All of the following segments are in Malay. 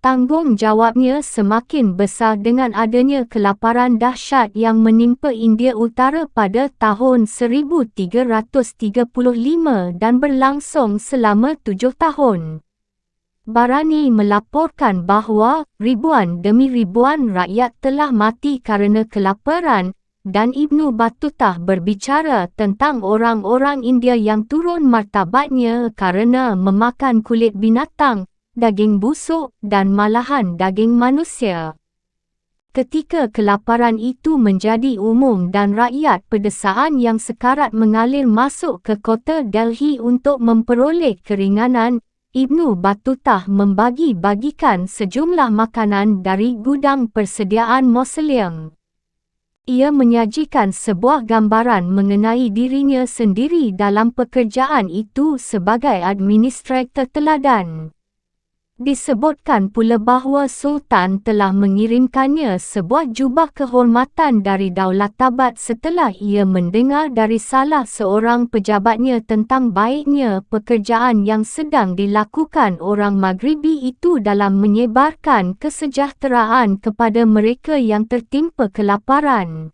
tanggungjawabnya semakin besar dengan adanya kelaparan dahsyat yang menimpa India Utara pada tahun 1335 dan berlangsung selama 7 tahun. Barani melaporkan bahawa ribuan demi ribuan rakyat telah mati kerana kelaparan, dan Ibnu Battutah berbicara tentang orang-orang India yang turun martabatnya kerana memakan kulit binatang, daging busuk dan malahan daging manusia. Ketika kelaparan itu menjadi umum dan rakyat pedesaan yang sekarat mengalir masuk ke kota Delhi untuk memperoleh keringanan, Ibnu Battutah membagi-bagikan sejumlah makanan dari gudang persediaan mausoleum. Ia menyajikan sebuah gambaran mengenai dirinya sendiri dalam pekerjaan itu sebagai administrator teladan. Disebutkan pula bahawa Sultan telah mengirimkannya sebuah jubah kehormatan dari Daulatabat setelah ia mendengar dari salah seorang pejabatnya tentang baiknya pekerjaan yang sedang dilakukan orang Maghribi itu dalam menyebarkan kesejahteraan kepada mereka yang tertimpa kelaparan.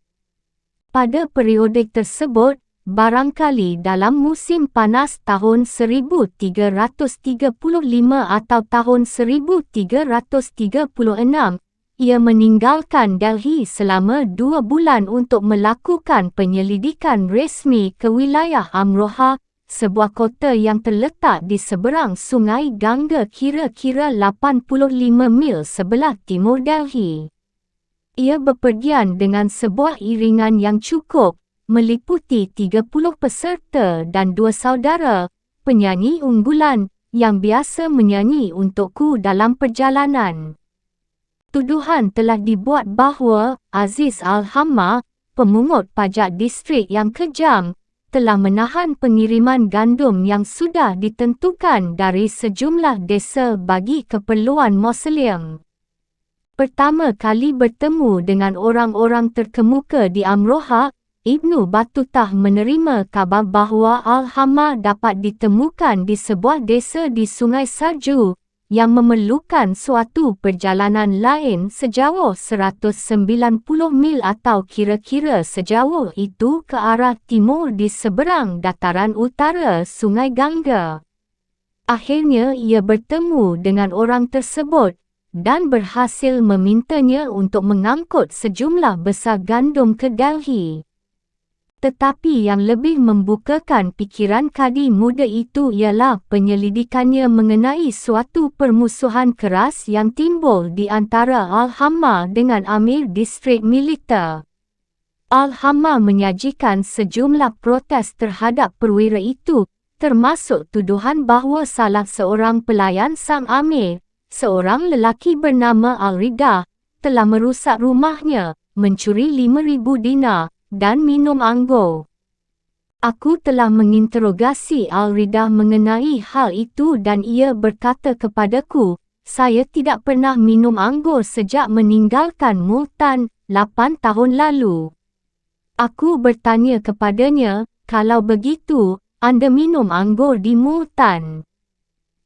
Pada periode tersebut, barangkali dalam musim panas tahun 1335 atau tahun 1336, ia meninggalkan Delhi selama 2 bulan untuk melakukan penyelidikan resmi ke wilayah Amroha, sebuah kota yang terletak di seberang Sungai Ganga kira-kira 85 mil sebelah timur Delhi. Ia bepergian dengan sebuah iringan yang cukup, meliputi 30 peserta dan 2 saudara, penyanyi unggulan, yang biasa menyanyi untukku dalam perjalanan. Tuduhan telah dibuat bahawa Aziz Al-Hamma, pemungut pajak distrik yang kejam, telah menahan pengiriman gandum yang sudah ditentukan dari sejumlah desa bagi keperluan mausoleum. Pertama kali bertemu dengan orang-orang terkemuka di Amroha, Ibnu Battutah menerima kabar bahawa Al-Hamma dapat ditemukan di sebuah desa di Sungai Sarju, yang memerlukan suatu perjalanan lain sejauh 190 mil atau kira-kira sejauh itu ke arah timur di seberang dataran utara Sungai Ganga. Akhirnya ia bertemu dengan orang tersebut, dan berhasil memintanya untuk mengangkut sejumlah besar gandum ke Delhi. Tetapi yang lebih membukakan pikiran kadi muda itu ialah penyelidikannya mengenai suatu permusuhan keras yang timbul di antara Al-Hamma dengan Amir Distrik Militer. Al-Hamma menyajikan sejumlah protes terhadap perwira itu, termasuk tuduhan bahawa salah seorang pelayan sang Amir, seorang lelaki bernama Al-Rida, telah merusak rumahnya, mencuri 5,000 dinar, dan minum anggur. Aku telah menginterogasi Al-Rida mengenai hal itu dan ia berkata kepadaku, saya tidak pernah minum anggur sejak meninggalkan Multan 8 tahun lalu. Aku bertanya kepadanya, kalau begitu, anda minum anggur di Multan?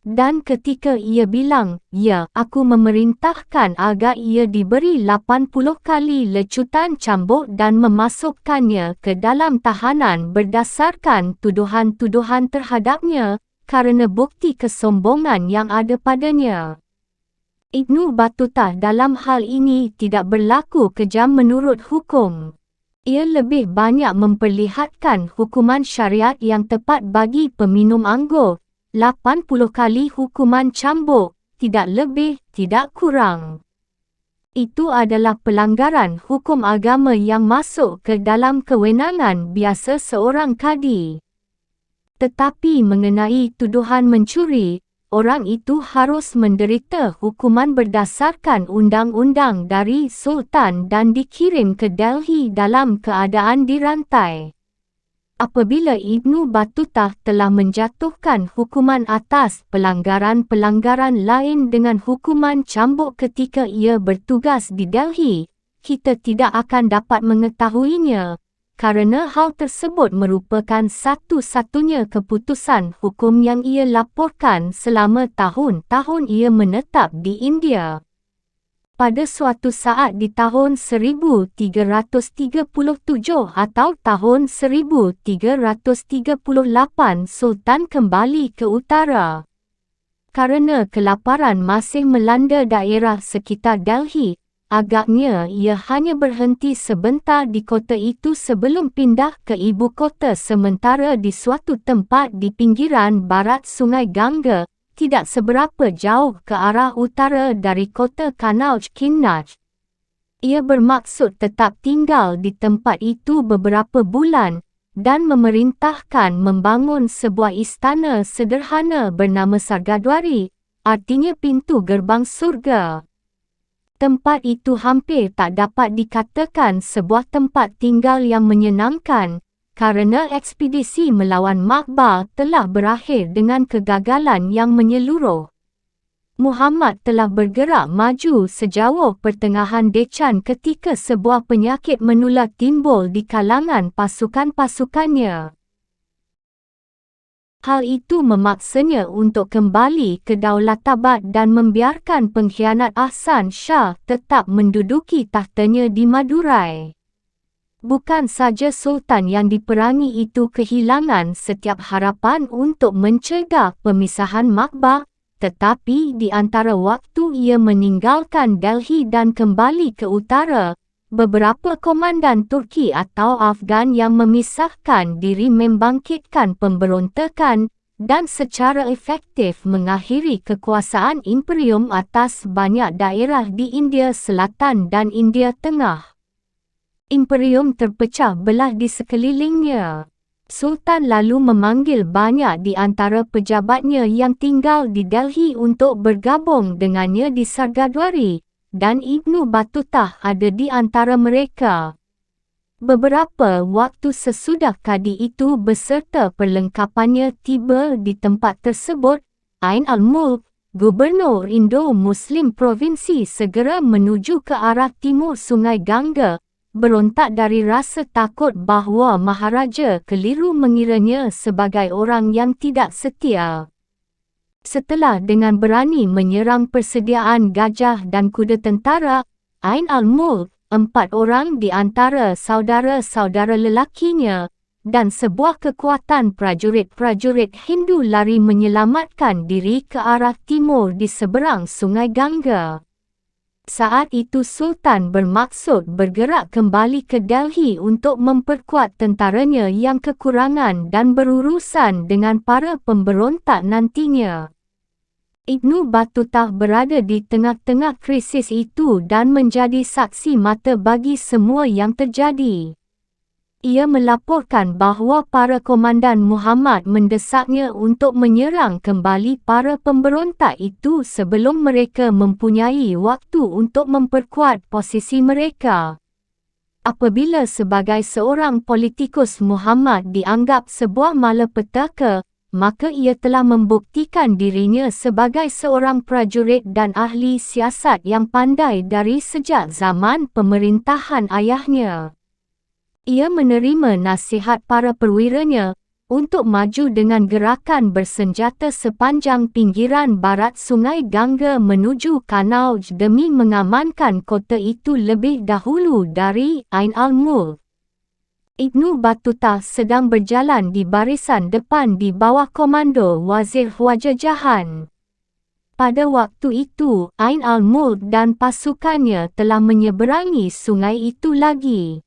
Dan ketika ia bilang, ya, aku memerintahkan agar ia diberi 80 kali lecutan cambuk dan memasukkannya ke dalam tahanan berdasarkan tuduhan-tuduhan terhadapnya, kerana bukti kesombongan yang ada padanya. Ibnu Battutah dalam hal ini tidak berlaku kejam menurut hukum. Ia lebih banyak memperlihatkan hukuman syariat yang tepat bagi peminum anggur, 80 kali hukuman cambuk, tidak lebih, tidak kurang. Itu adalah pelanggaran hukum agama yang masuk ke dalam kewenangan biasa seorang kadi. Tetapi mengenai tuduhan mencuri, orang itu harus menderita hukuman berdasarkan undang-undang dari Sultan dan dikirim ke Delhi dalam keadaan dirantai. Apabila Ibnu Battutah telah menjatuhkan hukuman atas pelanggaran-pelanggaran lain dengan hukuman cambuk ketika ia bertugas di Delhi, kita tidak akan dapat mengetahuinya, kerana hal tersebut merupakan satu-satunya keputusan hukum yang ia laporkan selama tahun-tahun ia menetap di India. Pada suatu saat di tahun 1337 atau tahun 1338, Sultan kembali ke utara. Kerana kelaparan masih melanda daerah sekitar Delhi, agaknya ia hanya berhenti sebentar di kota itu sebelum pindah ke ibu kota sementara di suatu tempat di pinggiran barat Sungai Ganga, tidak seberapa jauh ke arah utara dari kota Kanauj Kinnaj. Ia bermaksud tetap tinggal di tempat itu beberapa bulan dan memerintahkan membangun sebuah istana sederhana bernama Sargadwari, artinya pintu gerbang surga. Tempat itu hampir tak dapat dikatakan sebuah tempat tinggal yang menyenangkan, kerana ekspedisi melawan Makbar telah berakhir dengan kegagalan yang menyeluruh. Muhammad telah bergerak maju sejauh pertengahan Deccan ketika sebuah penyakit menular timbul di kalangan pasukan-pasukannya. Hal itu memaksanya untuk kembali ke Daulatabad dan membiarkan pengkhianat Ahsan Shah tetap menduduki tahtanya di Madurai. Bukan saja Sultan yang diperangi itu kehilangan setiap harapan untuk mencegah pemisahan Makbar, tetapi di antara waktu ia meninggalkan Delhi dan kembali ke utara, beberapa komandan Turki atau Afghan yang memisahkan diri membangkitkan pemberontakan dan secara efektif mengakhiri kekuasaan imperium atas banyak daerah di India Selatan dan India Tengah. Imperium terpecah belah di sekelilingnya. Sultan lalu memanggil banyak di antara pejabatnya yang tinggal di Delhi untuk bergabung dengannya di Sargadwari, dan Ibnu Battutah ada di antara mereka. Beberapa waktu sesudah kadi itu beserta perlengkapannya tiba di tempat tersebut, Ain al-Mulk, Gubernur Indo-Muslim Provinsi segera menuju ke arah timur Sungai Ganga, berontak dari rasa takut bahawa Maharaja keliru mengiranya sebagai orang yang tidak setia. Setelah dengan berani menyerang persediaan gajah dan kuda tentara, Ain al-Mulk, 4 orang di antara saudara-saudara lelakinya, dan sebuah kekuatan prajurit-prajurit Hindu lari menyelamatkan diri ke arah timur di seberang Sungai Ganga. Saat itu Sultan bermaksud bergerak kembali ke Delhi untuk memperkuat tentaranya yang kekurangan dan berurusan dengan para pemberontak nantinya. Ibnu Battutah berada di tengah-tengah krisis itu dan menjadi saksi mata bagi semua yang terjadi. Ia melaporkan bahawa para komandan Muhammad mendesaknya untuk menyerang kembali para pemberontak itu sebelum mereka mempunyai waktu untuk memperkuat posisi mereka. Apabila sebagai seorang politikus Muhammad dianggap sebuah malapetaka, maka ia telah membuktikan dirinya sebagai seorang prajurit dan ahli siasat yang pandai dari sejak zaman pemerintahan ayahnya. Ia menerima nasihat para perwiranya untuk maju dengan gerakan bersenjata sepanjang pinggiran barat Sungai Ganga menuju Kanauj demi mengamankan kota itu lebih dahulu dari Ain al-Mulk. Ibnu Battutah sedang berjalan di barisan depan di bawah komando Wazir Khwaja Jahan. Pada waktu itu, Ain al-Mulk dan pasukannya telah menyeberangi sungai itu lagi.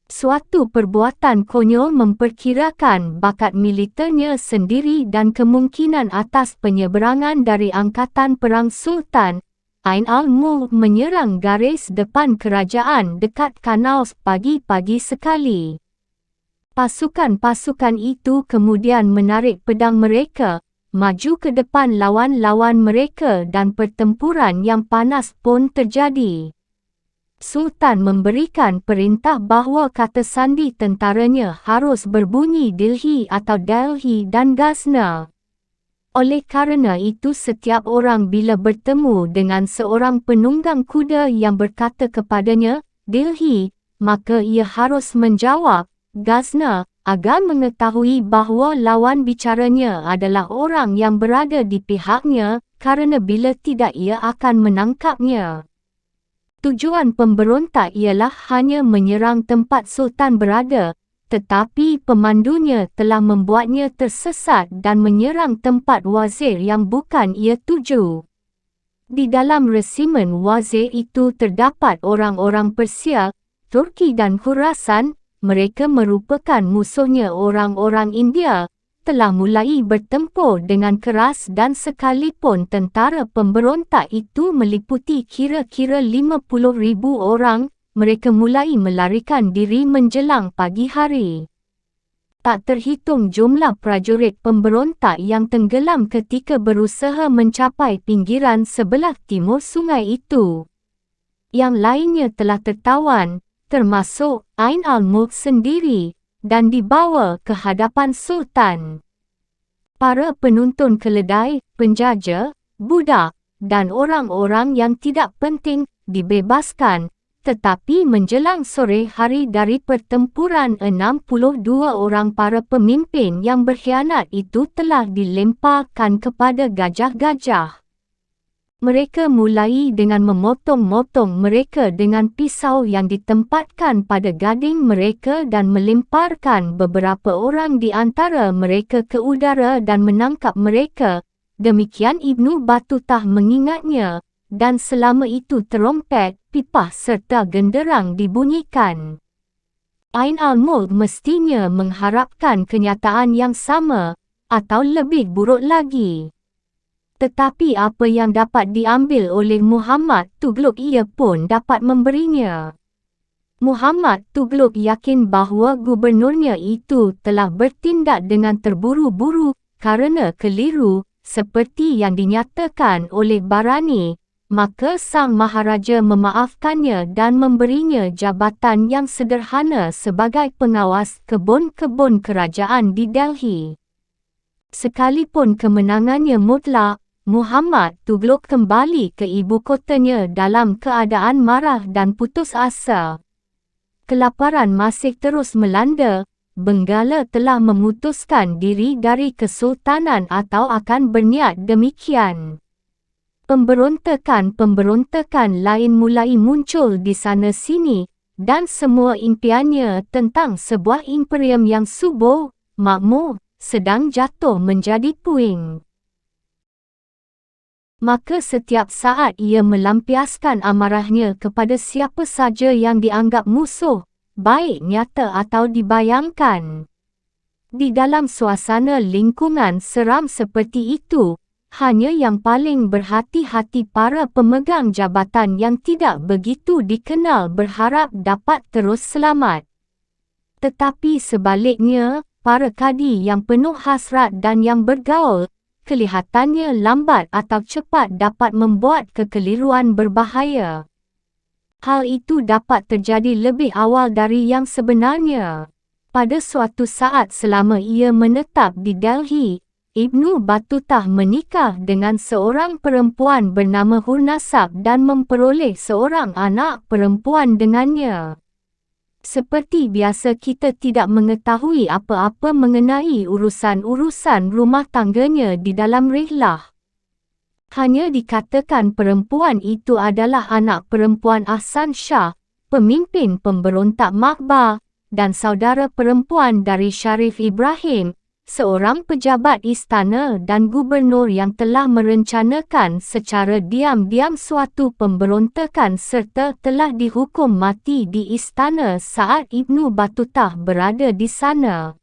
Suatu perbuatan konyol memperkirakan bakat militernya sendiri dan kemungkinan atas penyeberangan dari angkatan perang Sultan. Ain al-Mulk menyerang garis depan kerajaan dekat Kanauj pagi-pagi sekali. Pasukan-pasukan itu kemudian menarik pedang mereka, maju ke depan lawan-lawan mereka dan pertempuran yang panas pun terjadi. Sultan memberikan perintah bahawa kata sandi tentaranya harus berbunyi Delhi atau Delhi dan Ghazna. Oleh kerana itu setiap orang bila bertemu dengan seorang penunggang kuda yang berkata kepadanya, Delhi, maka ia harus menjawab, Ghazna, agar mengetahui bahawa lawan bicaranya adalah orang yang berada di pihaknya, kerana bila tidak ia akan menangkapnya. Tujuan pemberontak ialah hanya menyerang tempat Sultan berada, tetapi pemandunya telah membuatnya tersesat dan menyerang tempat wazir yang bukan ia tuju. Di dalam resimen wazir itu terdapat orang-orang Persia, Turki dan Khurasan. Mereka merupakan musuhnya orang-orang India, telah mulai bertempur dengan keras dan sekalipun tentara pemberontak itu meliputi kira-kira 50,000 orang, mereka mulai melarikan diri menjelang pagi hari. Tak terhitung jumlah prajurit pemberontak yang tenggelam ketika berusaha mencapai pinggiran sebelah timur sungai itu. Yang lainnya telah tertawan, termasuk Ain al-Mulk sendiri, dan dibawa ke hadapan Sultan. Para penuntun keledai, penjaja, budak, dan orang-orang yang tidak penting dibebaskan, tetapi menjelang sore hari dari pertempuran 62 orang para pemimpin yang berkhianat itu telah dilemparkan kepada gajah-gajah. Mereka mulai dengan memotong-motong mereka dengan pisau yang ditempatkan pada gading mereka dan melemparkan beberapa orang di antara mereka ke udara dan menangkap mereka. Demikian Ibnu Battutah mengingatnya, dan selama itu terompet, pipah serta genderang dibunyikan. Ain al-Mulk mestinya mengharapkan kenyataan yang sama, atau lebih buruk lagi. Tetapi apa yang dapat diambil oleh Muhammad Tughlaq ia pun dapat memberinya. Muhammad Tughlaq yakin bahawa gubernurnya itu telah bertindak dengan terburu-buru kerana keliru, seperti yang dinyatakan oleh Barani, maka Sang Maharaja memaafkannya dan memberinya jabatan yang sederhana sebagai pengawas kebun-kebun kerajaan di Delhi. Sekalipun kemenangannya mutlak, Muhammad Tughlaq kembali ke ibu kotanya dalam keadaan marah dan putus asa. Kelaparan masih terus melanda. Benggala telah memutuskan diri dari kesultanan atau akan berniat demikian. Pemberontakan-pemberontakan lain mulai muncul di sana-sini, dan semua impiannya tentang sebuah imperium yang subur, makmur, sedang jatuh menjadi puing. Maka setiap saat ia melampiaskan amarahnya kepada siapa saja yang dianggap musuh, baik nyata atau dibayangkan. Di dalam suasana lingkungan seram seperti itu, hanya yang paling berhati-hati para pemegang jabatan yang tidak begitu dikenal berharap dapat terus selamat. Tetapi sebaliknya, para kadi yang penuh hasrat dan yang bergaul, kelihatannya lambat atau cepat dapat membuat kekeliruan berbahaya. Hal itu dapat terjadi lebih awal dari yang sebenarnya. Pada suatu saat selama ia menetap di Delhi, Ibnu Battutah menikah dengan seorang perempuan bernama Hurnasab dan memperoleh seorang anak perempuan dengannya. Seperti biasa kita tidak mengetahui apa-apa mengenai urusan-urusan rumah tangganya di dalam rihlah. Hanya dikatakan perempuan itu adalah anak perempuan Ahsan Shah, pemimpin pemberontak Makbar, dan saudara perempuan dari Sharif Ibrahim, seorang pejabat istana dan gubernur yang telah merencanakan secara diam-diam suatu pemberontakan serta telah dihukum mati di istana saat Ibnu Battutah berada di sana.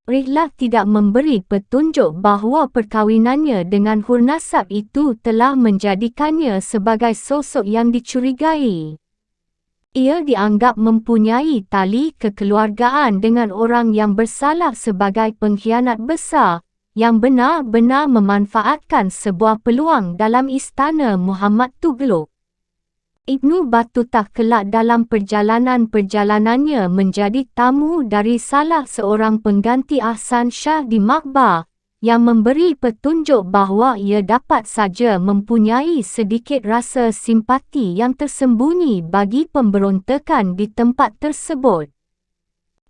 Rihlah tidak memberi petunjuk bahawa perkahwinannya dengan Hurnasab itu telah menjadikannya sebagai sosok yang dicurigai. Ia dianggap mempunyai tali kekeluargaan dengan orang yang bersalah sebagai pengkhianat besar, yang benar-benar memanfaatkan sebuah peluang dalam istana Muhammad Tughlaq. Ibnu Battutah kelak dalam perjalanan-perjalanannya menjadi tamu dari salah seorang pengganti Ahsan Shah di Makbar, yang memberi petunjuk bahawa ia dapat saja mempunyai sedikit rasa simpati yang tersembunyi bagi pemberontakan di tempat tersebut.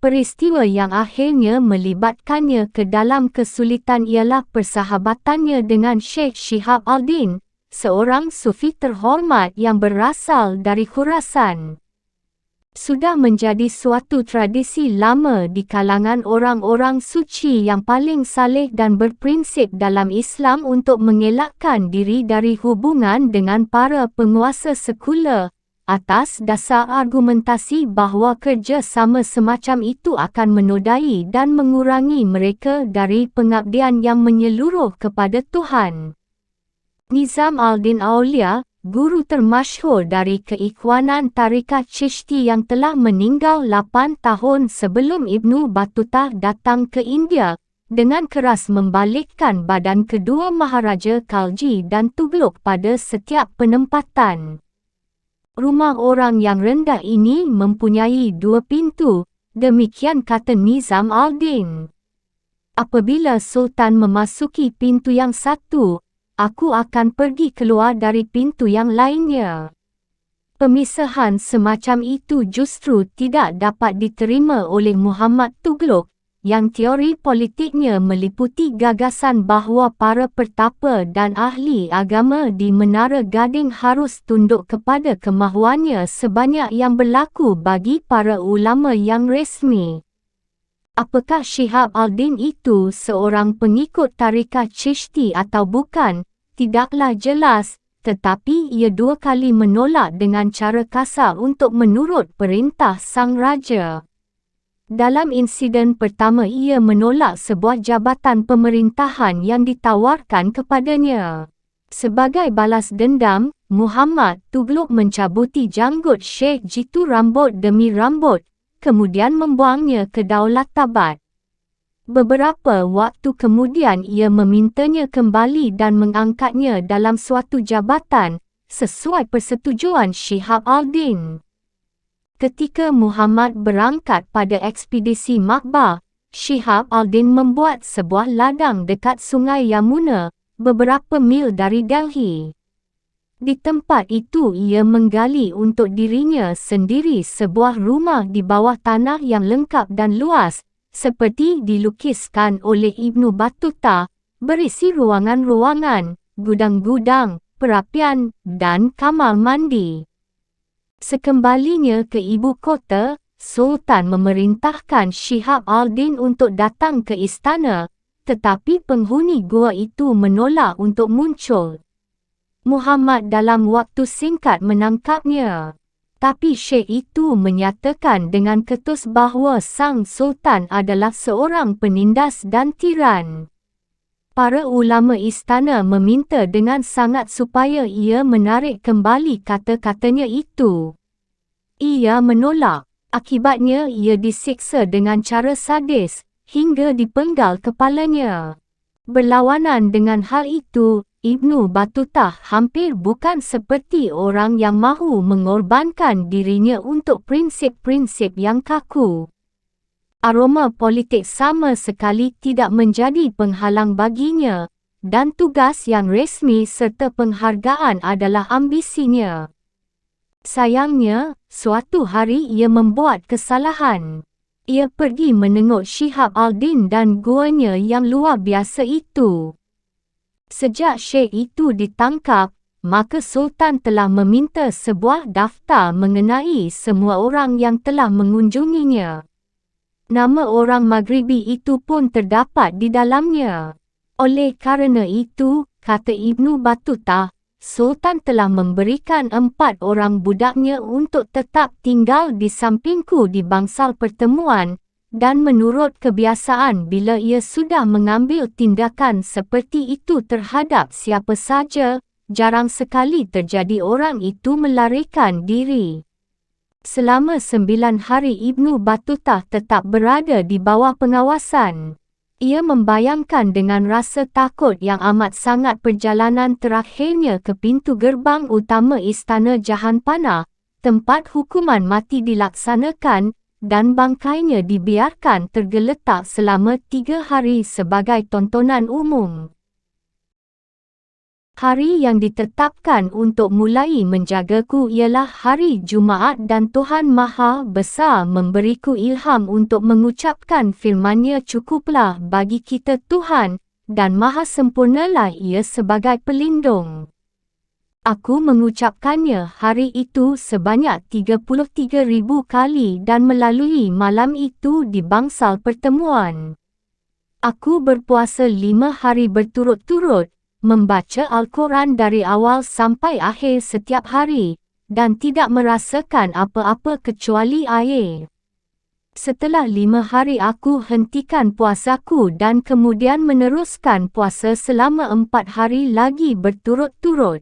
Peristiwa yang akhirnya melibatkannya ke dalam kesulitan ialah persahabatannya dengan Sheikh Shihab al-Din, seorang sufi terhormat yang berasal dari Khurasan. Sudah menjadi suatu tradisi lama di kalangan orang-orang suci yang paling saleh dan berprinsip dalam Islam untuk mengelakkan diri dari hubungan dengan para penguasa sekular, atas dasar argumentasi bahawa kerjasama semacam itu akan menodai dan mengurangi mereka dari pengabdian yang menyeluruh kepada Tuhan. Nizam al-Din Aulia, guru termasyhur dari keikhwanan Tarikat Chishti yang telah meninggal 8 tahun sebelum Ibnu Battuta datang ke India, dengan keras membalikkan badan kedua Maharaja Khalji dan Tughlaq pada setiap penempatan. Rumah orang yang rendah ini mempunyai 2 pintu, demikian kata Nizam al-Din. Apabila Sultan memasuki pintu yang satu, aku akan pergi keluar dari pintu yang lainnya. Pemisahan semacam itu justru tidak dapat diterima oleh Muhammad Tughlaq, yang teori politiknya meliputi gagasan bahawa para pertapa dan ahli agama di Menara Gading harus tunduk kepada kemahuannya sebanyak yang berlaku bagi para ulama yang resmi. Apakah Shihab al-Din itu seorang pengikut Tarikat Chishti atau bukan, tidaklah jelas, tetapi ia 2 kali menolak dengan cara kasar untuk menurut perintah sang raja. Dalam insiden pertama ia menolak sebuah jabatan pemerintahan yang ditawarkan kepadanya. Sebagai balas dendam, Muhammad Tughlaq mencabuti janggut Syekh Jitu rambut demi rambut, kemudian membuangnya ke Daulatabad. Beberapa waktu kemudian ia memintanya kembali dan mengangkatnya dalam suatu jabatan, sesuai persetujuan Shihab al-Din. Ketika Muhammad berangkat pada ekspedisi Makbar, Shihab al-Din membuat sebuah ladang dekat Sungai Yamuna, beberapa mil dari Delhi. Di tempat itu ia menggali untuk dirinya sendiri sebuah rumah di bawah tanah yang lengkap dan luas, seperti dilukiskan oleh Ibnu Battuta, berisi ruangan-ruangan, gudang-gudang, perapian, dan kamar mandi. Sekembalinya ke ibu kota, Sultan memerintahkan Shihab al-Din untuk datang ke istana, tetapi penghuni gua itu menolak untuk muncul. Muhammad dalam waktu singkat menangkapnya. Tapi Syekh itu menyatakan dengan ketus bahawa sang Sultan adalah seorang penindas dan tiran. Para ulama istana meminta dengan sangat supaya ia menarik kembali kata-katanya itu. Ia menolak. Akibatnya ia disiksa dengan cara sadis, hingga dipenggal kepalanya. Berlawanan dengan hal itu, Ibnu Battuta hampir bukan seperti orang yang mahu mengorbankan dirinya untuk prinsip-prinsip yang kaku. Aroma politik sama sekali tidak menjadi penghalang baginya, dan tugas yang resmi serta penghargaan adalah ambisinya. Sayangnya, suatu hari ia membuat kesalahan. Ia pergi menengok Shihab al-Din dan guanya yang luar biasa itu. Sejak Syekh itu ditangkap, maka Sultan telah meminta sebuah daftar mengenai semua orang yang telah mengunjunginya. Nama orang Maghribi itu pun terdapat di dalamnya. Oleh kerana itu, kata Ibnu Battuta, Sultan telah memberikan 4 orang budaknya untuk tetap tinggal di sampingku di bangsal pertemuan, dan menurut kebiasaan bila ia sudah mengambil tindakan seperti itu terhadap siapa saja, jarang sekali terjadi orang itu melarikan diri. Selama 9 hari Ibnu Battuta tetap berada di bawah pengawasan. Ia membayangkan dengan rasa takut yang amat sangat perjalanan terakhirnya ke pintu gerbang utama Istana Jahanpanah, tempat hukuman mati dilaksanakan, dan bangkainya dibiarkan tergeletak selama 3 hari sebagai tontonan umum. Hari yang ditetapkan untuk mulai menjagaku ialah hari Jumaat dan Tuhan Maha Besar memberiku ilham untuk mengucapkan firman-Nya. Cukuplah bagi kita Tuhan, dan maha sempurnalah Ia sebagai pelindung. Aku mengucapkannya hari itu sebanyak 33,000 kali dan melalui malam itu di bangsal pertemuan. Aku berpuasa 5 hari berturut-turut, membaca Al-Quran dari awal sampai akhir setiap hari, dan tidak merasakan apa-apa kecuali air. Setelah 5 hari aku hentikan puasaku dan kemudian meneruskan puasa selama 4 hari lagi berturut-turut.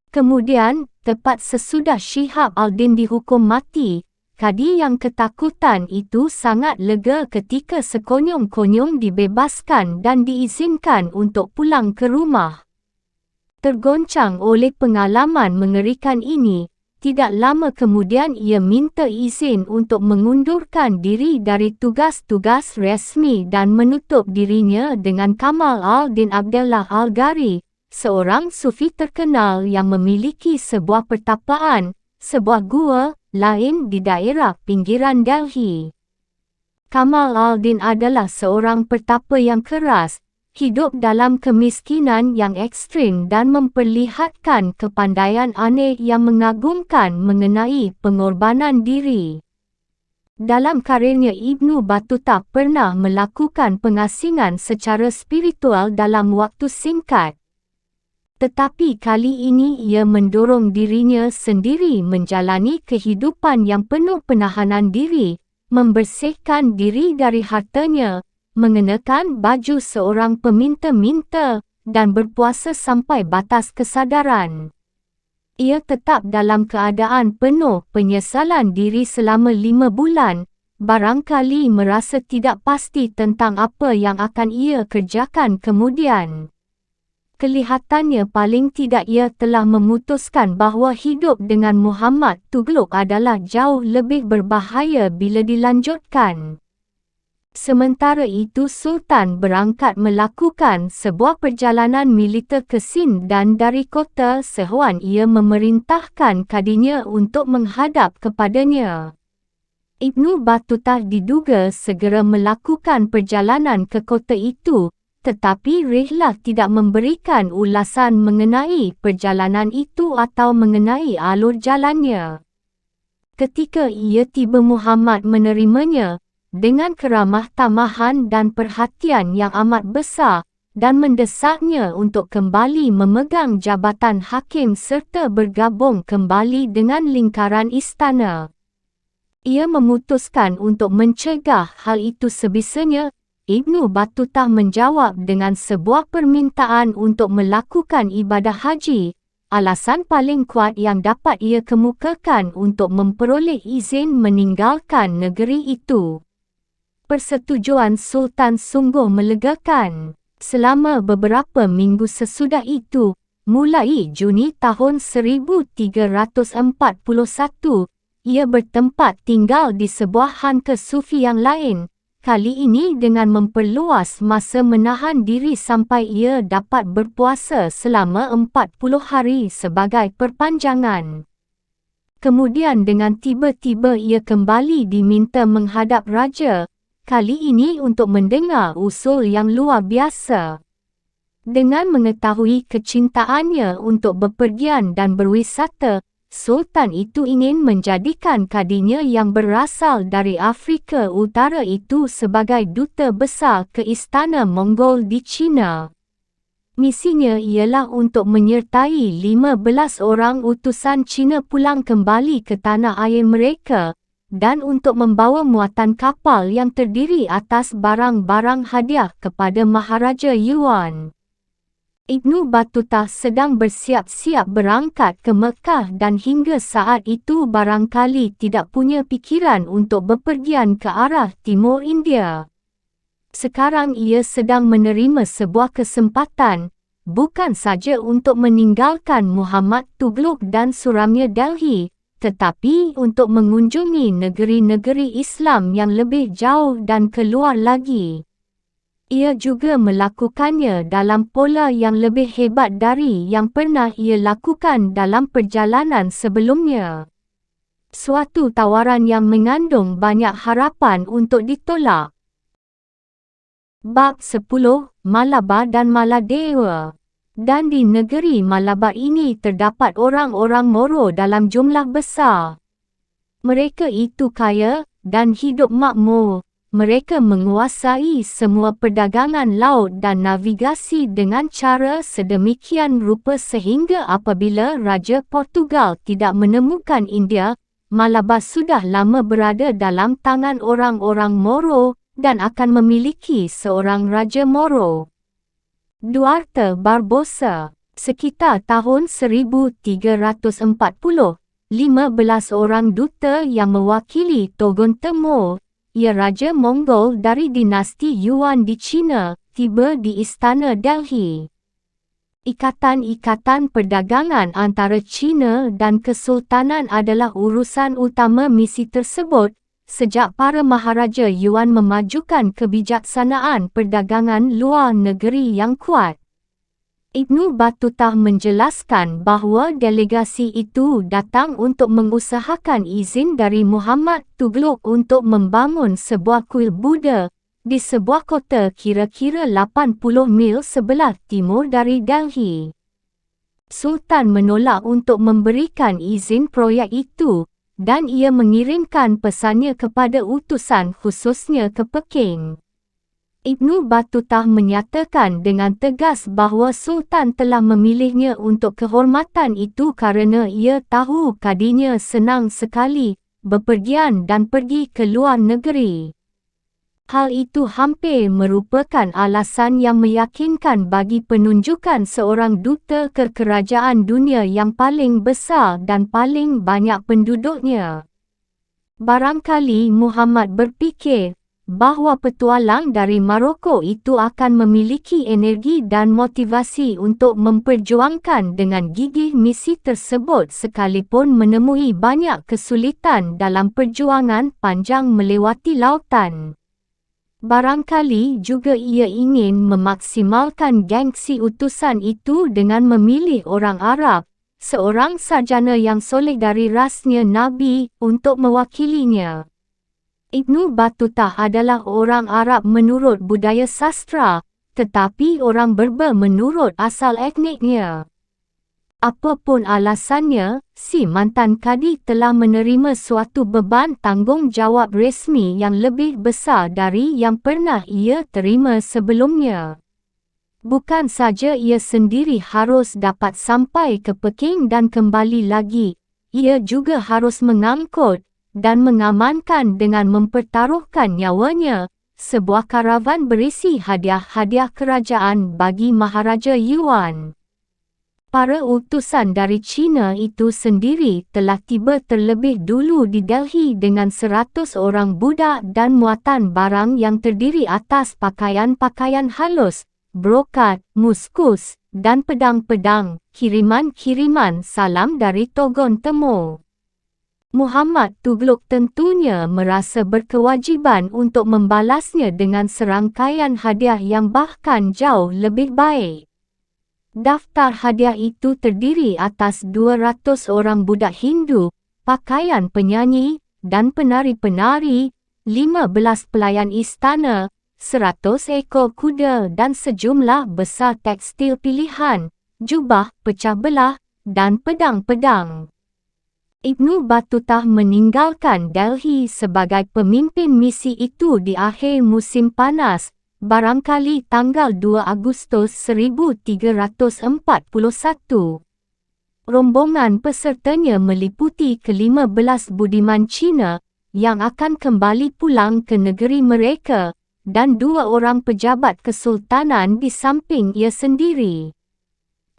Kemudian, tepat sesudah Syihab Al-Din dihukum mati, kadi yang ketakutan itu sangat lega ketika sekonyong-konyong dibebaskan dan diizinkan untuk pulang ke rumah. Tergoncang oleh pengalaman mengerikan ini, tidak lama kemudian ia minta izin untuk mengundurkan diri dari tugas-tugas resmi dan menutup dirinya dengan Kamal Al-Din Abdullah Al-Ghari, seorang sufi terkenal yang memiliki sebuah pertapaan, sebuah gua lain di daerah pinggiran Delhi. Kamal Al-Din adalah seorang petapa yang keras, hidup dalam kemiskinan yang ekstrim dan memperlihatkan kepandaian aneh yang mengagumkan mengenai pengorbanan diri. Dalam karirnya, Ibnu Battuta pernah melakukan pengasingan secara spiritual dalam waktu singkat. Tetapi kali ini ia mendorong dirinya sendiri menjalani kehidupan yang penuh penahanan diri, membersihkan diri dari hartanya, mengenakan baju seorang peminta-minta, dan berpuasa sampai batas kesadaran. Ia tetap dalam keadaan penuh penyesalan diri selama 5 bulan, barangkali merasa tidak pasti tentang apa yang akan ia kerjakan kemudian. Kelihatannya paling tidak ia telah memutuskan bahawa hidup dengan Muhammad Tughlaq adalah jauh lebih berbahaya bila dilanjutkan. Sementara itu, Sultan berangkat melakukan sebuah perjalanan militer ke Sind dan dari kota Sehwan ia memerintahkan kadinya untuk menghadap kepadanya. Ibnu Battuta diduga segera melakukan perjalanan ke kota itu, tetapi Rihlah tidak memberikan ulasan mengenai perjalanan itu atau mengenai alur jalannya. Ketika ia tiba, Muhammad menerimanya dengan keramah tamahan dan perhatian yang amat besar dan mendesaknya untuk kembali memegang jabatan hakim serta bergabung kembali dengan lingkaran istana. Ia memutuskan untuk mencegah hal itu sebisanya. Ibnu Battuta menjawab dengan sebuah permintaan untuk melakukan ibadah haji, alasan paling kuat yang dapat ia kemukakan untuk memperoleh izin meninggalkan negeri itu. Persetujuan Sultan sungguh melegakan. Selama beberapa minggu sesudah itu, mulai Juni tahun 1341, ia bertempat tinggal di sebuah khanqah sufi yang lain, kali ini dengan memperluas masa menahan diri sampai ia dapat berpuasa selama 40 hari sebagai perpanjangan. Kemudian dengan tiba-tiba ia kembali diminta menghadap raja, kali ini untuk mendengar usul yang luar biasa. Dengan mengetahui kecintaannya untuk bepergian dan berwisata, Sultan itu ingin menjadikan kadinya yang berasal dari Afrika Utara itu sebagai duta besar ke Istana Mongol di China. Misinya ialah untuk menyertai 15 orang utusan Cina pulang kembali ke tanah air mereka, dan untuk membawa muatan kapal yang terdiri atas barang-barang hadiah kepada Maharaja Yuan. Ibnu Battuta sedang bersiap-siap berangkat ke Mekah dan hingga saat itu barangkali tidak punya pikiran untuk bepergian ke arah timur India. Sekarang ia sedang menerima sebuah kesempatan, bukan saja untuk meninggalkan Muhammad Tughlaq dan suramnya Delhi, tetapi untuk mengunjungi negeri-negeri Islam yang lebih jauh dan keluar lagi. Ia juga melakukannya dalam pola yang lebih hebat dari yang pernah ia lakukan dalam perjalanan sebelumnya. Suatu tawaran yang mengandung banyak harapan untuk ditolak. Bab 10, Malabar dan Maladewa. Dan di negeri Malabar ini terdapat orang-orang Moro dalam jumlah besar. Mereka itu kaya dan hidup makmur. Mereka menguasai semua perdagangan laut dan navigasi dengan cara sedemikian rupa sehingga apabila Raja Portugal tidak menemukan India, Malabar sudah lama berada dalam tangan orang-orang Moro dan akan memiliki seorang Raja Moro. Duarte Barbosa. Sekitar tahun 1340, 15 orang duta yang mewakili Togon Timur, ia Raja Mongol dari dinasti Yuan di China, tiba di Istana Delhi. Ikatan-ikatan perdagangan antara China dan Kesultanan adalah urusan utama misi tersebut, sejak para Maharaja Yuan memajukan kebijaksanaan perdagangan luar negeri yang kuat. Ibnu Battuta menjelaskan bahawa delegasi itu datang untuk mengusahakan izin dari Muhammad Tughlaq untuk membangun sebuah kuil Buddha di sebuah kota kira-kira 80 mil sebelah timur dari Delhi. Sultan menolak untuk memberikan izin proyek itu dan ia mengirimkan pesannya kepada utusan khususnya ke Peking. Ibnu Battuta menyatakan dengan tegas bahawa Sultan telah memilihnya untuk kehormatan itu kerana ia tahu kadinya senang sekali bepergian dan pergi ke luar negeri. Hal itu hampir merupakan alasan yang meyakinkan bagi penunjukan seorang duta ke kerajaan dunia yang paling besar dan paling banyak penduduknya. Barangkali Muhammad berfikir bahawa petualang dari Maroko itu akan memiliki energi dan motivasi untuk memperjuangkan dengan gigih misi tersebut sekalipun menemui banyak kesulitan dalam perjuangan panjang melewati lautan. Barangkali juga ia ingin memaksimalkan gengsi utusan itu dengan memilih orang Arab, seorang sarjana yang soleh dari rasnya Nabi, untuk mewakilinya. Ibnu Battuta adalah orang Arab menurut budaya sastra, tetapi orang Berber menurut asal etniknya. Apapun alasannya, si mantan kadi telah menerima suatu beban tanggungjawab resmi yang lebih besar dari yang pernah ia terima sebelumnya. Bukan saja ia sendiri harus dapat sampai ke Peking dan kembali lagi, ia juga harus mengangkut dan mengamankan dengan mempertaruhkan nyawanya sebuah karavan berisi hadiah-hadiah kerajaan bagi Maharaja Yuan. Para utusan dari China itu sendiri telah tiba terlebih dulu di Delhi dengan 100 orang budak dan muatan barang yang terdiri atas pakaian-pakaian halus, brokat, muskus, dan pedang-pedang, kiriman-kiriman salam dari Togon Timur. Muhammad Tughlaq tentunya merasa berkewajiban untuk membalasnya dengan serangkaian hadiah yang bahkan jauh lebih baik. Daftar hadiah itu terdiri atas 200 orang budak Hindu, pakaian penyanyi dan penari-penari, 15 pelayan istana, 100 ekor kuda dan sejumlah besar tekstil pilihan, jubah pecah belah dan pedang-pedang. Ibnu Battuta meninggalkan Delhi sebagai pemimpin misi itu di akhir musim panas, barangkali tanggal 2 Agustus 1341. Rombongan pesertanya meliputi ke-15 budiman Cina yang akan kembali pulang ke negeri mereka dan 2 orang pejabat kesultanan di samping ia sendiri.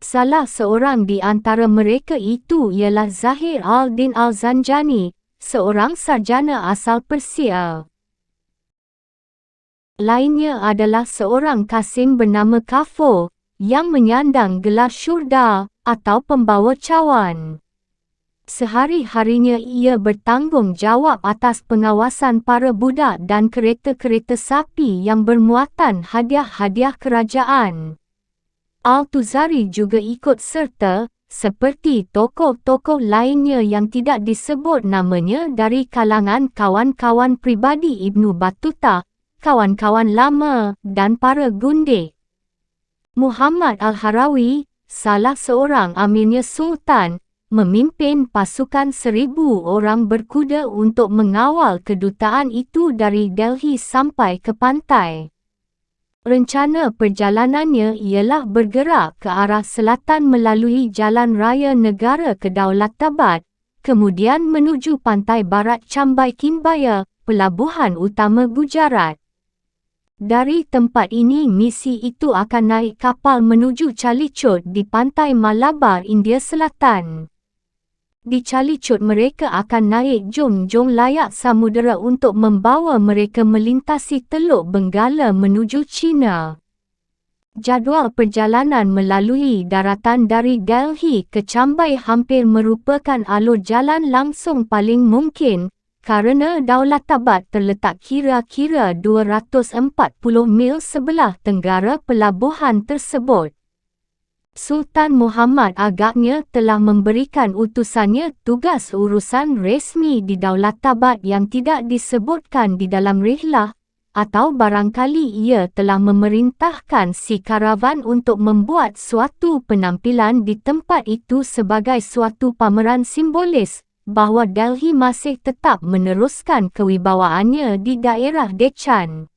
Salah seorang di antara mereka itu ialah Zahir al-Din al-Zanjani, seorang sarjana asal Persia. Lainnya adalah seorang kasim bernama Kafur, yang menyandang gelar syurda atau pembawa cawan. Sehari-harinya ia bertanggungjawab atas pengawasan para budak dan kereta-kereta sapi yang bermuatan hadiah-hadiah kerajaan. Al-Tuzari juga ikut serta, seperti tokoh-tokoh lainnya yang tidak disebut namanya dari kalangan kawan-kawan pribadi Ibnu Battuta, kawan-kawan lama dan para gundik. Muhammad Al-Harawi, salah seorang amirnya Sultan, memimpin pasukan 1,000 orang berkuda untuk mengawal kedutaan itu dari Delhi sampai ke pantai. Rencana perjalanannya ialah bergerak ke arah selatan melalui Jalan Raya Negara Kedaulatabad, kemudian menuju pantai barat Chambai Kimbaya, pelabuhan utama Gujarat. Dari tempat ini misi itu akan naik kapal menuju Calicut di pantai Malabar, India Selatan. Di Calicut mereka akan naik jong-jong layak samudera untuk membawa mereka melintasi Teluk Benggala menuju China. Jadual perjalanan melalui daratan dari Delhi ke Chambai hampir merupakan alur jalan langsung paling mungkin, kerana Daulatabad terletak kira-kira 240 mil sebelah tenggara pelabuhan tersebut. Sultan Muhammad agaknya telah memberikan utusannya tugas urusan resmi di Daulatabad yang tidak disebutkan di dalam rihlah, atau barangkali ia telah memerintahkan si karavan untuk membuat suatu penampilan di tempat itu sebagai suatu pameran simbolis bahawa Delhi masih tetap meneruskan kewibawaannya di daerah Deccan.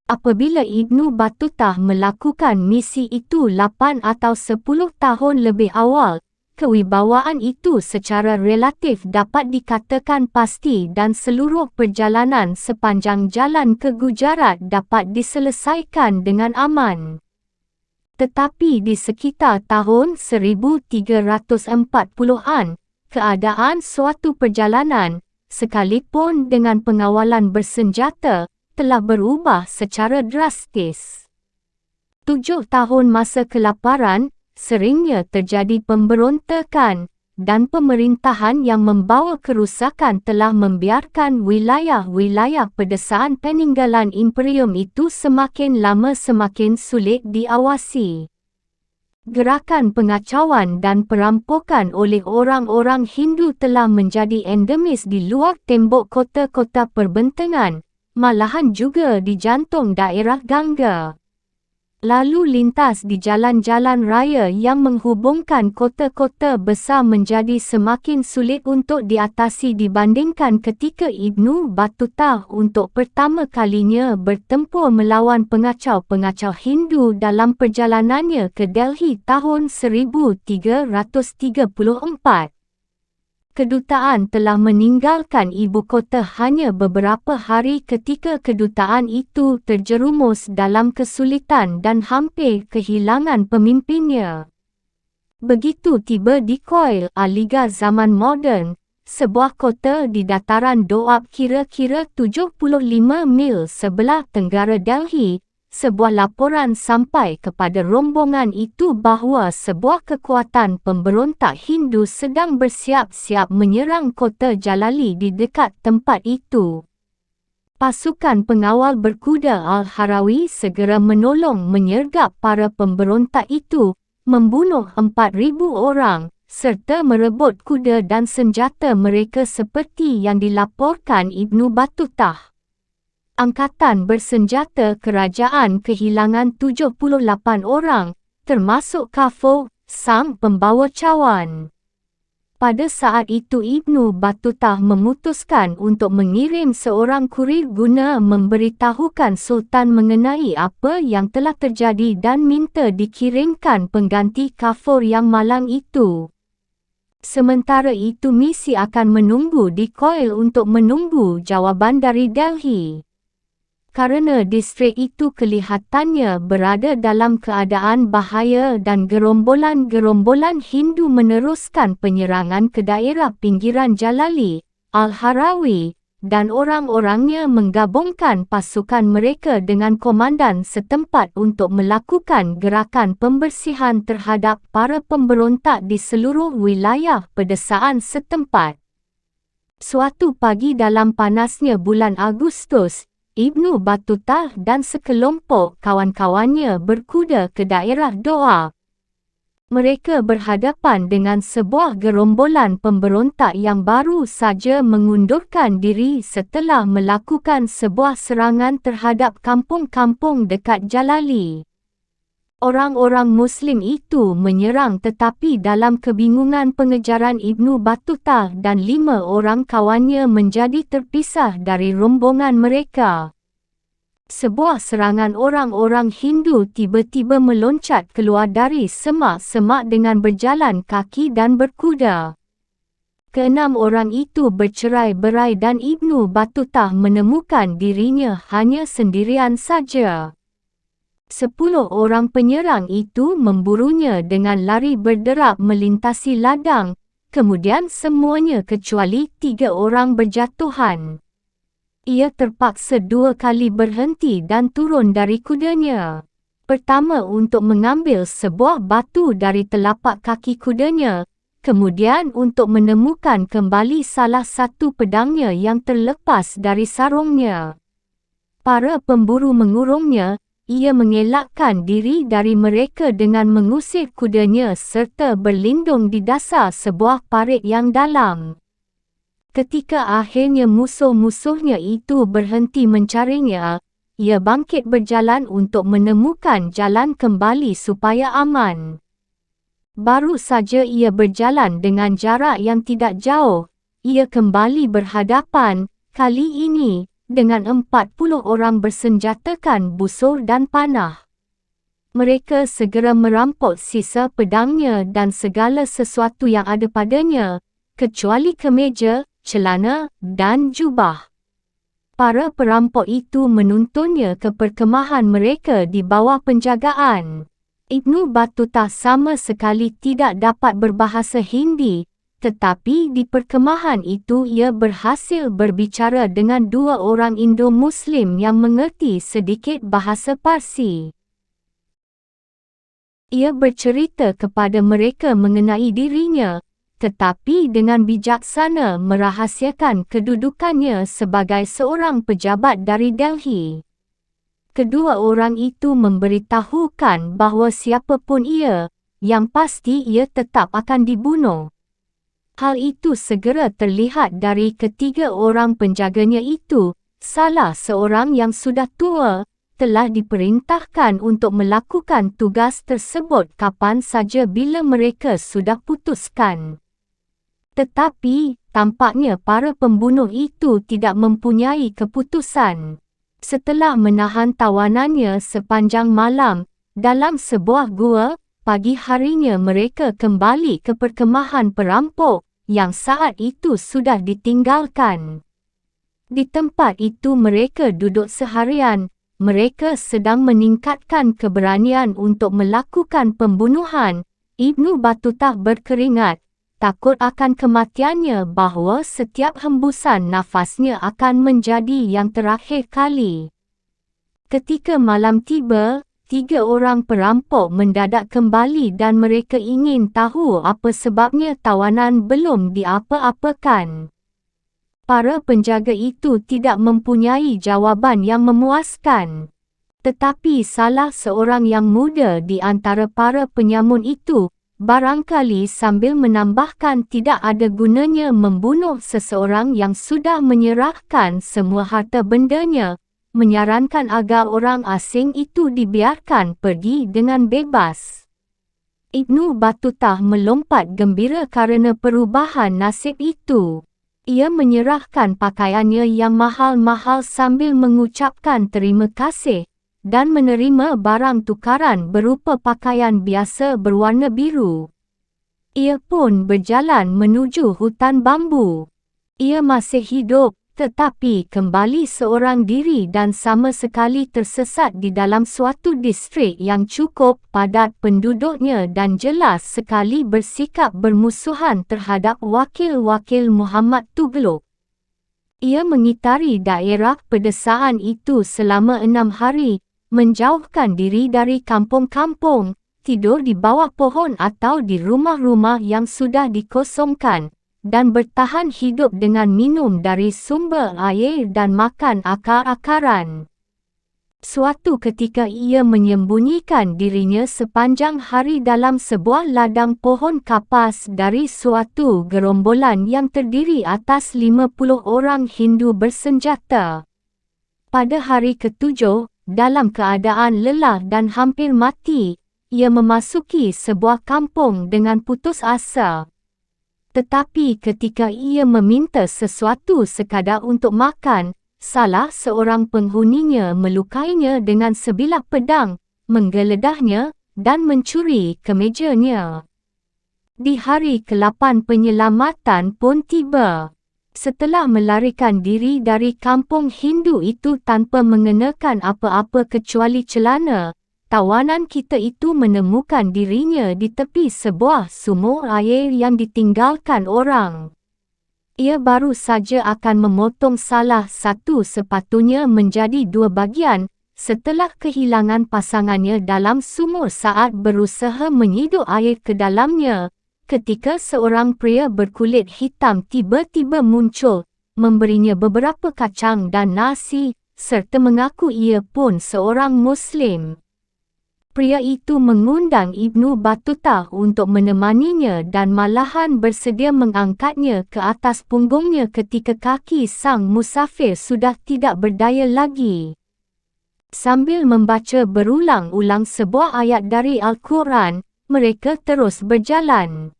Apabila Ibnu Battuta melakukan misi itu 8 atau 10 tahun lebih awal, kewibawaan itu secara relatif dapat dikatakan pasti dan seluruh perjalanan sepanjang jalan ke Gujarat dapat diselesaikan dengan aman. Tetapi di sekitar tahun 1340-an, keadaan suatu perjalanan, sekalipun dengan pengawalan bersenjata, telah berubah secara drastis. 7 tahun masa kelaparan, seringnya terjadi pemberontakan, dan pemerintahan yang membawa kerusakan telah membiarkan wilayah-wilayah pedesaan peninggalan imperium itu semakin lama semakin sulit diawasi. Gerakan pengacauan dan perampokan oleh orang-orang Hindu telah menjadi endemis di luar tembok kota-kota perbentangan, malahan juga di jantung daerah Ganga. Lalu lintas di jalan-jalan raya yang menghubungkan kota-kota besar menjadi semakin sulit untuk diatasi dibandingkan ketika Ibnu Battuta untuk pertama kalinya bertempur melawan pengacau-pengacau Hindu dalam perjalanannya ke Delhi tahun 1334. Kedutaan telah meninggalkan ibu kota hanya beberapa hari ketika kedutaan itu terjerumus dalam kesulitan dan hampir kehilangan pemimpinnya. Begitu tiba di Koil Aligarh zaman moden, sebuah kota di dataran Doab kira-kira 75 mil sebelah tenggara Delhi, sebuah laporan sampai kepada rombongan itu bahawa sebuah kekuatan pemberontak Hindu sedang bersiap-siap menyerang kota Jalali di dekat tempat itu. Pasukan pengawal berkuda Al-Harawi segera menolong menyergap para pemberontak itu, membunuh 4,000 orang, serta merebut kuda dan senjata mereka seperti yang dilaporkan Ibnu Battuta. Angkatan bersenjata kerajaan kehilangan 78 orang, termasuk Kafur, sang pembawa cawan. Pada saat itu Ibnu Battuta memutuskan untuk mengirim seorang kurir guna memberitahukan Sultan mengenai apa yang telah terjadi dan minta dikirimkan pengganti Kafur yang malang itu. Sementara itu misi akan menunggu di Koil untuk menunggu jawaban dari Delhi. Kerana distrik itu kelihatannya berada dalam keadaan bahaya dan gerombolan-gerombolan Hindu meneruskan penyerangan ke daerah pinggiran Jalali, Al-Harawi dan orang-orangnya menggabungkan pasukan mereka dengan komandan setempat untuk melakukan gerakan pembersihan terhadap para pemberontak di seluruh wilayah pedesaan setempat. Suatu pagi dalam panasnya bulan Agustus, Ibnu Battutah dan sekelompok kawan-kawannya berkuda ke daerah Doha. Mereka berhadapan dengan sebuah gerombolan pemberontak yang baru saja mengundurkan diri setelah melakukan sebuah serangan terhadap kampung-kampung dekat Jalali. Orang-orang Muslim itu menyerang, tetapi dalam kebingungan pengejaran Ibnu Battutah dan 5 orang kawannya menjadi terpisah dari rombongan mereka. Sebuah serangan orang-orang Hindu tiba-tiba meloncat keluar dari semak-semak dengan berjalan kaki dan berkuda. Keenam orang itu bercerai-berai dan Ibnu Battutah menemukan dirinya hanya sendirian saja. 10 orang penyerang itu memburunya dengan lari berderap melintasi ladang, kemudian semuanya kecuali 3 orang berjatuhan. Ia terpaksa 2 kali berhenti dan turun dari kudanya. Pertama untuk mengambil sebuah batu dari telapak kaki kudanya, kemudian untuk menemukan kembali salah satu pedangnya yang terlepas dari sarungnya. Para pemburu mengurungnya, ia mengelakkan diri dari mereka dengan mengusir kudanya serta berlindung di dasar sebuah parit yang dalam. Ketika akhirnya musuh-musuhnya itu berhenti mencarinya, ia bangkit berjalan untuk menemukan jalan kembali supaya aman. Baru saja ia berjalan dengan jarak yang tidak jauh, ia kembali berhadapan, kali ini, dengan 40 orang bersenjatakan busur dan panah. Mereka segera merampok sisa pedangnya dan segala sesuatu yang ada padanya, kecuali kemeja, celana, dan jubah. Para perampok itu menuntunnya ke perkemahan mereka di bawah penjagaan. Ibnu Battutah sama sekali tidak dapat berbahasa Hindi, tetapi di perkemahan itu ia berhasil berbicara dengan 2 orang Indo-Muslim yang mengerti sedikit bahasa Parsi. Ia bercerita kepada mereka mengenai dirinya, tetapi dengan bijaksana merahasiakan kedudukannya sebagai seorang pejabat dari Delhi. Kedua orang itu memberitahukan bahawa siapapun ia, yang pasti ia tetap akan dibunuh. Hal itu segera terlihat dari ketiga orang penjaganya itu. Salah seorang yang sudah tua telah diperintahkan untuk melakukan tugas tersebut kapan saja bila mereka sudah putuskan. Tetapi, tampaknya para pembunuh itu tidak mempunyai keputusan. Setelah menahan tawanannya sepanjang malam, dalam sebuah gua, pagi harinya mereka kembali ke perkemahan perampok, yang saat itu sudah ditinggalkan. Di tempat itu mereka duduk seharian, mereka sedang meningkatkan keberanian untuk melakukan pembunuhan. Ibnu Battutah berkeringat, takut akan kematiannya bahawa setiap hembusan nafasnya akan menjadi yang terakhir kali. Ketika malam tiba, 3 orang perampok mendadak kembali dan mereka ingin tahu apa sebabnya tawanan belum diapa-apakan. Para penjaga itu tidak mempunyai jawaban yang memuaskan. Tetapi salah seorang yang muda di antara para penyamun itu, barangkali sambil menambahkan tidak ada gunanya membunuh seseorang yang sudah menyerahkan semua harta bendanya, menyarankan agar orang asing itu dibiarkan pergi dengan bebas. Ibnu Battutah melompat gembira kerana perubahan nasib itu. Ia menyerahkan pakaiannya yang mahal-mahal sambil mengucapkan terima kasih dan menerima barang tukaran berupa pakaian biasa berwarna biru. Ia pun berjalan menuju hutan bambu. Ia masih hidup, tetapi kembali seorang diri dan sama sekali tersesat di dalam suatu distrik yang cukup padat penduduknya dan jelas sekali bersikap bermusuhan terhadap wakil-wakil Muhammad Tughlaq. Ia mengitari daerah pedesaan itu selama 6 hari, menjauhkan diri dari kampung-kampung, tidur di bawah pohon atau di rumah-rumah yang sudah dikosongkan, dan bertahan hidup dengan minum dari sumber air dan makan akar-akaran. Suatu ketika ia menyembunyikan dirinya sepanjang hari dalam sebuah ladang pohon kapas dari suatu gerombolan yang terdiri atas 50 orang Hindu bersenjata. Pada hari ketujuh, dalam keadaan lelah dan hampir mati, ia memasuki sebuah kampung dengan putus asa. Tetapi ketika ia meminta sesuatu sekadar untuk makan, salah seorang penghuninya melukainya dengan sebilah pedang, menggeledahnya, dan mencuri kemejanya. Di hari ke-8 penyelamatan pun tiba. Setelah melarikan diri dari kampung Hindu itu tanpa mengenakan apa-apa kecuali celana, tawanan kita itu menemukan dirinya di tepi sebuah sumur air yang ditinggalkan orang. Ia baru saja akan memotong salah satu sepatunya menjadi 2 bahagian, setelah kehilangan pasangannya dalam sumur saat berusaha menyiduk air ke dalamnya, ketika seorang pria berkulit hitam tiba-tiba muncul, memberinya beberapa kacang dan nasi, serta mengaku ia pun seorang Muslim. Pria itu mengundang Ibnu Battuta untuk menemaninya dan malahan bersedia mengangkatnya ke atas punggungnya ketika kaki sang musafir sudah tidak berdaya lagi. Sambil membaca berulang-ulang sebuah ayat dari Al-Quran, mereka terus berjalan.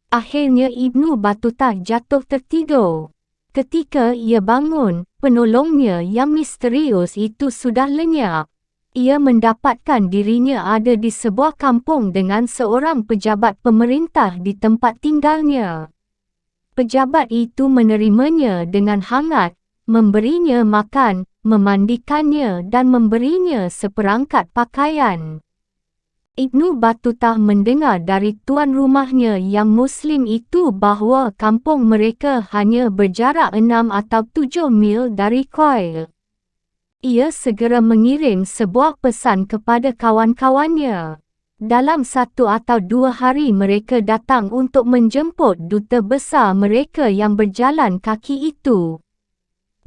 Akhirnya Ibnu Battuta jatuh tertidur. Ketika ia bangun, penolongnya yang misterius itu sudah lenyap. Ia mendapatkan dirinya ada di sebuah kampung dengan seorang pejabat pemerintah di tempat tinggalnya. Pejabat itu menerimanya dengan hangat, memberinya makan, memandikannya dan memberinya seperangkat pakaian. Ibnu Battuta mendengar dari tuan rumahnya yang Muslim itu bahawa kampung mereka hanya berjarak 6 atau 7 mil dari Kuil. Ia segera mengirim sebuah pesan kepada kawan-kawannya. Dalam 1 atau 2 hari mereka datang untuk menjemput duta besar mereka yang berjalan kaki itu.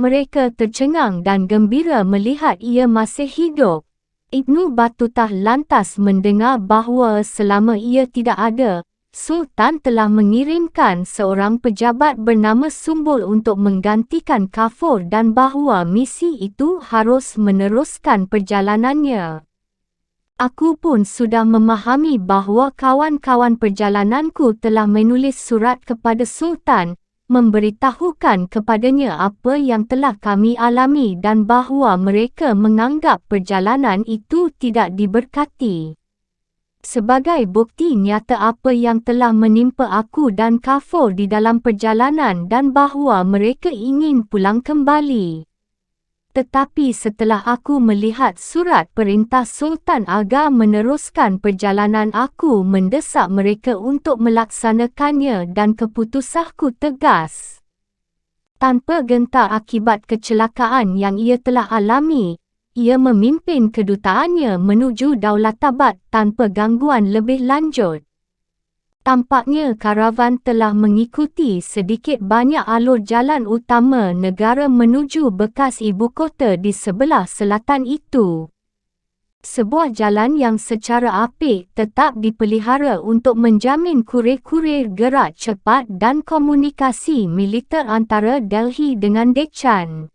Mereka tercengang dan gembira melihat ia masih hidup. Ibnu Battuta lantas mendengar bahawa selama ia tidak ada, Sultan telah mengirimkan seorang pejabat bernama Sumbul untuk menggantikan Kafur dan bahawa misi itu harus meneruskan perjalanannya. Aku pun sudah memahami bahawa kawan-kawan perjalananku telah menulis surat kepada Sultan, memberitahukan kepadanya apa yang telah kami alami dan bahawa mereka menganggap perjalanan itu tidak diberkati. Sebagai bukti nyata apa yang telah menimpa aku dan Kafur di dalam perjalanan dan bahawa mereka ingin pulang kembali. Tetapi setelah aku melihat surat perintah Sultan agar meneruskan perjalanan, aku mendesak mereka untuk melaksanakannya dan keputusanku tegas. Tanpa gentar akibat kecelakaan yang ia telah alami, ia memimpin kedutaannya menuju Daulatabad tanpa gangguan lebih lanjut. Tampaknya karavan telah mengikuti sedikit banyak alur jalan utama negara menuju bekas ibu kota di sebelah selatan itu. Sebuah jalan yang secara apik tetap dipelihara untuk menjamin kurir-kurir gerak cepat dan komunikasi militer antara Delhi dengan Deccan.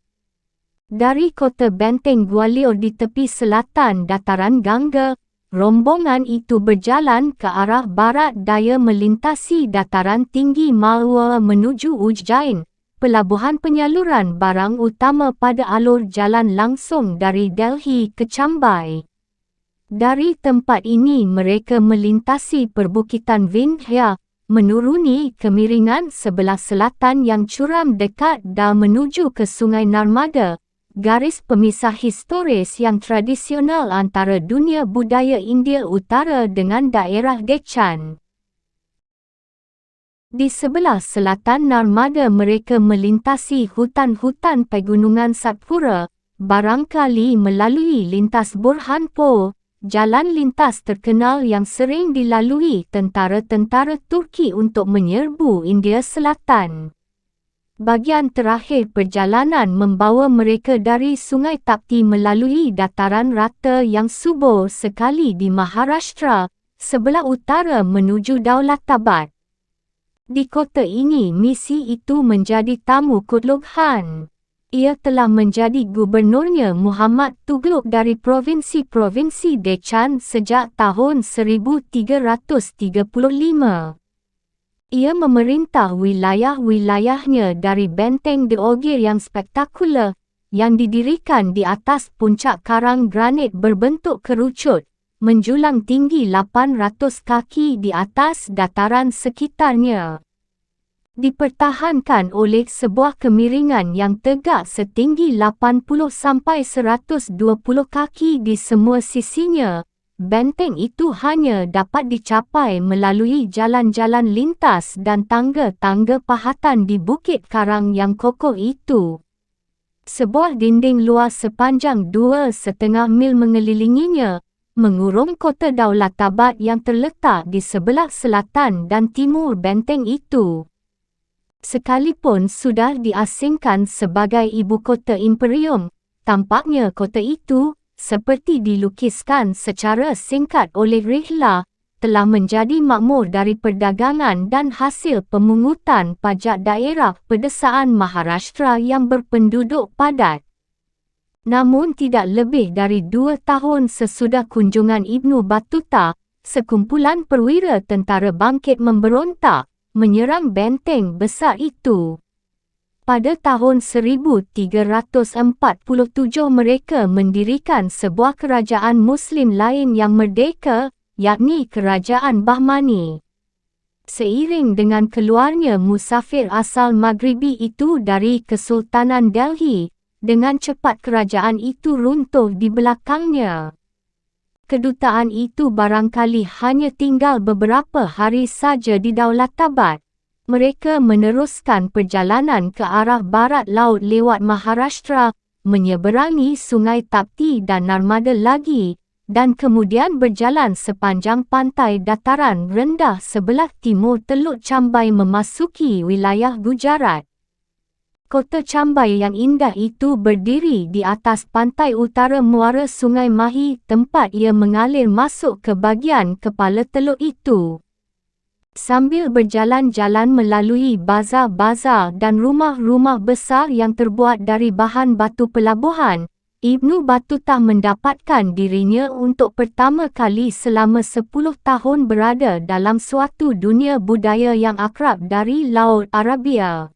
Dari kota benteng Gwalior di tepi selatan dataran Ganga, rombongan itu berjalan ke arah barat daya melintasi dataran tinggi Malwa menuju Ujjain, pelabuhan penyaluran barang utama pada alur jalan langsung dari Delhi ke Chambai. Dari tempat ini mereka melintasi perbukitan Vindhya, menuruni kemiringan sebelah selatan yang curam dekat dan menuju ke Sungai Narmada, garis pemisah historis yang tradisional antara dunia budaya India Utara dengan daerah Deccan. Di sebelah selatan Narmada mereka melintasi hutan-hutan Pegunungan Satpura, barangkali melalui lintas Burhanpur, jalan lintas terkenal yang sering dilalui tentara-tentara Turki untuk menyerbu India Selatan. Bahagian terakhir perjalanan membawa mereka dari Sungai Tapti melalui dataran rata yang subur sekali di Maharashtra, sebelah utara menuju Daulatabad. Di kota ini misi itu menjadi tamu Kutluk Khan. Ia telah menjadi gubernurnya Muhammad Tughluk dari provinsi-provinsi Deccan sejak tahun 1335. Ia memerintah wilayah-wilayahnya dari benteng Deogir yang spektakular, yang didirikan di atas puncak karang granit berbentuk kerucut, menjulang tinggi 800 kaki di atas dataran sekitarnya. Dipertahankan oleh sebuah kemiringan yang tegak setinggi 80-120 kaki di semua sisinya. Benteng itu hanya dapat dicapai melalui jalan-jalan lintas dan tangga-tangga pahatan di bukit karang yang kokoh itu. Sebuah dinding luas sepanjang 2,5 mil mengelilinginya, mengurung kota Daulatabad yang terletak di sebelah selatan dan timur benteng itu. Sekalipun sudah diasingkan sebagai ibu kota imperium, tampaknya kota itu, seperti dilukiskan secara singkat oleh Rihla, telah menjadi makmur dari perdagangan dan hasil pemungutan pajak daerah pedesaan Maharashtra yang berpenduduk padat. Namun tidak lebih dari 2 tahun sesudah kunjungan Ibnu Battuta, sekumpulan perwira tentara bangkit memberontak, menyerang benteng besar itu. Pada tahun 1347 mereka mendirikan sebuah kerajaan Muslim lain yang merdeka, yakni Kerajaan Bahmani. Seiring dengan keluarnya musafir asal Maghribi itu dari Kesultanan Delhi, dengan cepat kerajaan itu runtuh di belakangnya. Kedutaan itu barangkali hanya tinggal beberapa hari saja di Daulatabad. Mereka meneruskan perjalanan ke arah barat laut lewat Maharashtra, menyeberangi Sungai Tapti dan Narmada lagi, dan kemudian berjalan sepanjang pantai dataran rendah sebelah timur Teluk Chambai memasuki wilayah Gujarat. Kota Chambai yang indah itu berdiri di atas pantai utara muara Sungai Mahi, tempat ia mengalir masuk ke bahagian kepala teluk itu. Sambil berjalan-jalan melalui bazar-bazar dan rumah-rumah besar yang terbuat dari bahan batu pelabuhan, Ibnu Battuta mendapatkan dirinya untuk pertama kali selama 10 tahun berada dalam suatu dunia budaya yang akrab dari Laut Arabia.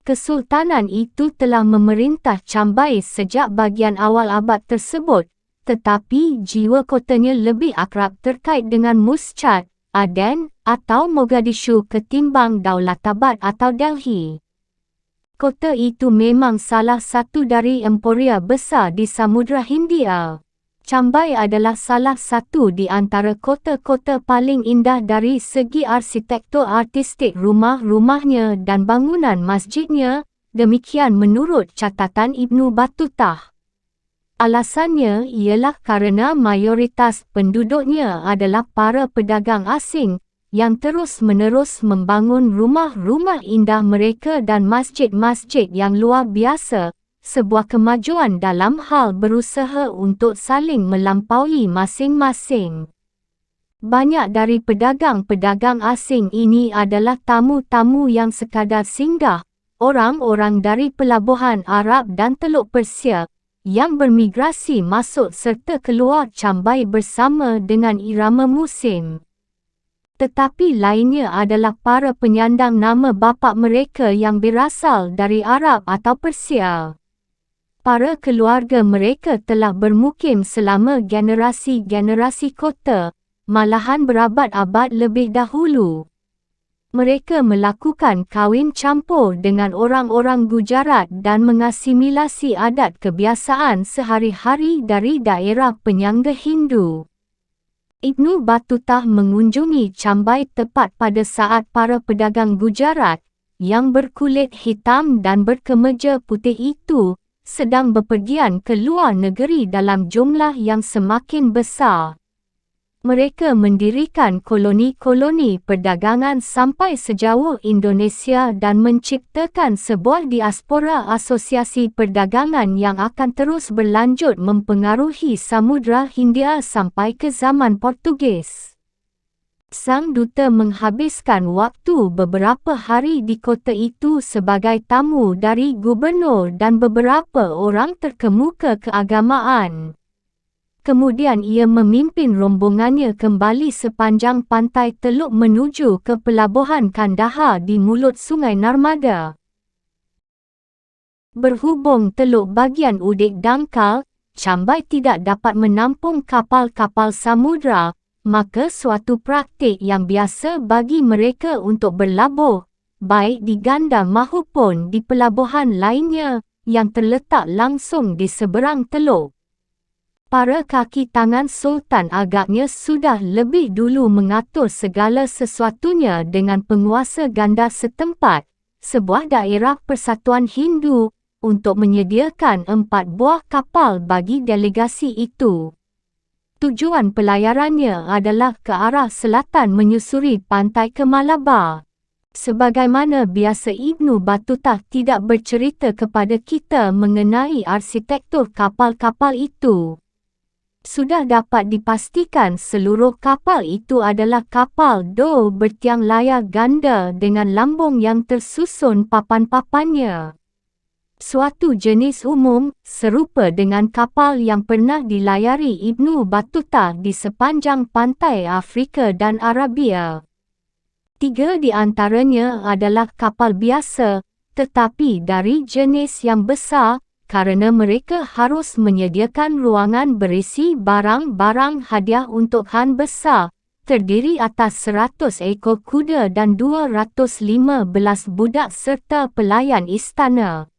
Kesultanan itu telah memerintah Chambai sejak bagian awal abad tersebut, tetapi jiwa kotanya lebih akrab terkait dengan Muscat, Aden, atau Mogadishu ketimbang Daulatabad atau Delhi. Kota itu memang salah satu dari emporia besar di Samudra Hindia. Chambai adalah salah satu di antara kota-kota paling indah dari segi arsitektur artistik rumah-rumahnya dan bangunan masjidnya, demikian menurut catatan Ibnu Battuta. Alasannya ialah kerana mayoritas penduduknya adalah para pedagang asing, yang terus-menerus membangun rumah-rumah indah mereka dan masjid-masjid yang luar biasa, sebuah kemajuan dalam hal berusaha untuk saling melampaui masing-masing. Banyak dari pedagang-pedagang asing ini adalah tamu-tamu yang sekadar singgah, orang-orang dari pelabuhan Arab dan Teluk Persia, yang bermigrasi masuk serta keluar Chambai bersama dengan irama musim. Tetapi lainnya adalah para penyandang nama bapa mereka yang berasal dari Arab atau Persia. Para keluarga mereka telah bermukim selama generasi-generasi kota, malahan berabad-abad lebih dahulu. Mereka melakukan kahwin campur dengan orang-orang Gujarat dan mengasimilasi adat kebiasaan sehari-hari dari daerah penyangga Hindu. Ibnu Battuta mengunjungi Cambai tepat pada saat para pedagang Gujarat yang berkulit hitam dan berkemeja putih itu sedang bepergian ke luar negeri dalam jumlah yang semakin besar. Mereka mendirikan koloni-koloni perdagangan sampai sejauh Indonesia dan menciptakan sebuah diaspora asosiasi perdagangan yang akan terus berlanjut mempengaruhi Samudra Hindia sampai ke zaman Portugis. Sang duta menghabiskan waktu beberapa hari di kota itu sebagai tamu dari gubernur dan beberapa orang terkemuka keagamaan. Kemudian ia memimpin rombongannya kembali sepanjang pantai Teluk menuju ke pelabuhan Kandahar di mulut Sungai Narmada. Berhubung teluk bagian udik dangkal, Cambai tidak dapat menampung kapal-kapal samudra, maka suatu praktik yang biasa bagi mereka untuk berlabuh, baik di Ganda mahupun di pelabuhan lainnya yang terletak langsung di seberang teluk. Para kaki tangan Sultan agaknya sudah lebih dulu mengatur segala sesuatunya dengan penguasa Ganda setempat, sebuah daerah persatuan Hindu, untuk menyediakan 4 buah kapal bagi delegasi itu. Tujuan pelayarannya adalah ke arah selatan menyusuri pantai ke Malabar. Sebagaimana biasa, Ibnu Battuta tidak bercerita kepada kita mengenai arsitektur kapal-kapal itu. Sudah dapat dipastikan seluruh kapal itu adalah kapal dor bertiang layar ganda dengan lambung yang tersusun papan-papannya. Suatu jenis umum, serupa dengan kapal yang pernah dilayari Ibnu Battuta di sepanjang pantai Afrika dan Arabia. 3 di antaranya adalah kapal biasa, tetapi dari jenis yang besar, kerana mereka harus menyediakan ruangan berisi barang-barang hadiah untuk Han besar, terdiri atas 100 ekor kuda dan 215 budak serta pelayan istana.